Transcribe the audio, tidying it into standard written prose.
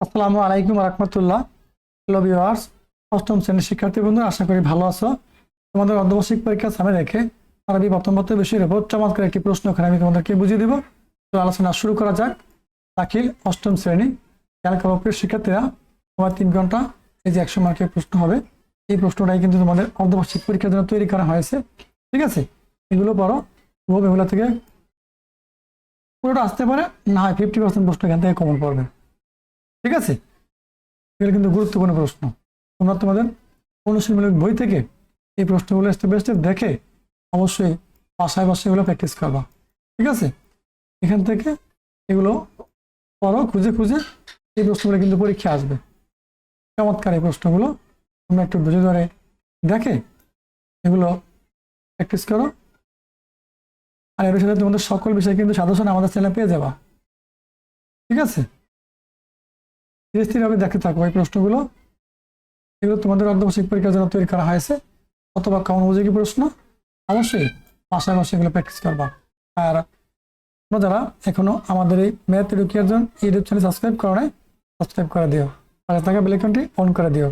আসসালামু আলাইকুম রহমতুল্লাহ। Hello viewers, অষ্টম শ্রেণীর শিক্ষার্থী বন্ধু, আশা করি ভালো আছো। তোমাদের অর্ধবার্ষিক পরীক্ষা সামনে রেখে আরবি প্রথম পত্র বিষয়ের উপর চমৎকার একটি প্রশ্ন এখানে আমি তোমাদেরকে বুঝিয়ে দেবো। তো আলোচনা শুরু করা যাক। দাখিল অষ্টম শ্রেণী খেয়াল করো প্রিয় শিক্ষার্থীরা, তোমার 3 ঘন্টা এই যে 100 মার্কের প্রশ্ন হবে। এই প্রশ্নটাই কিন্তু তোমাদের অর্ধবার্ষিক পরীক্ষার জন্য তৈরি করা হয়েছে। ঠিক আছে, এগুলো পড়ো এবং এগুলো থেকে পুরোটা আসতে পারে, না হয় 50% প্রশ্ন এখান থেকে কমন পড়বে। ঠিক আছে, এগুলো কিন্তু গুরুত্বপূর্ণ প্রশ্ন। তোমরা তোমাদের অনুশীলনমূলক বই থেকে এই প্রশ্নগুলো স্টেপ বাই স্টেপ দেখে অবশ্যই বাসায় বসে এগুলো প্র্যাকটিস করবা। ঠিক আছে, এখান থেকে এগুলো পড়ো, খুঁজে খুঁজে এই প্রশ্নগুলো কিন্তু পরীক্ষা আসবে। চমৎকার এই প্রশ্নগুলো তোমরা একটু বুঝে ধরে দেখে এগুলো প্র্যাকটিস করো। আর এর সাথে তোমাদের সকল বিষয় কিন্তু সাজেশন আমাদের চ্যানেলে পেয়ে যাবা। ঠিক আছে, ধীরে স্থিরভাবে দেখতে থাকো এই প্রশ্নগুলো। এগুলো তোমাদের অর্ধবার্ষিক পরীক্ষার জন্য তৈরি করা হয়েছে, অথবা কমন উপযোগী প্রশ্ন। অবশ্যই পাশাপাশি এগুলো প্র্যাকটিস করবা। আর তোমরা যারা এখনো আমাদের এই math education YouTube channel subscribe করো নাই, সাবস্ক্রাইব করে দিও, পাশে থাকা বেল আইকনটি অন করে দিও।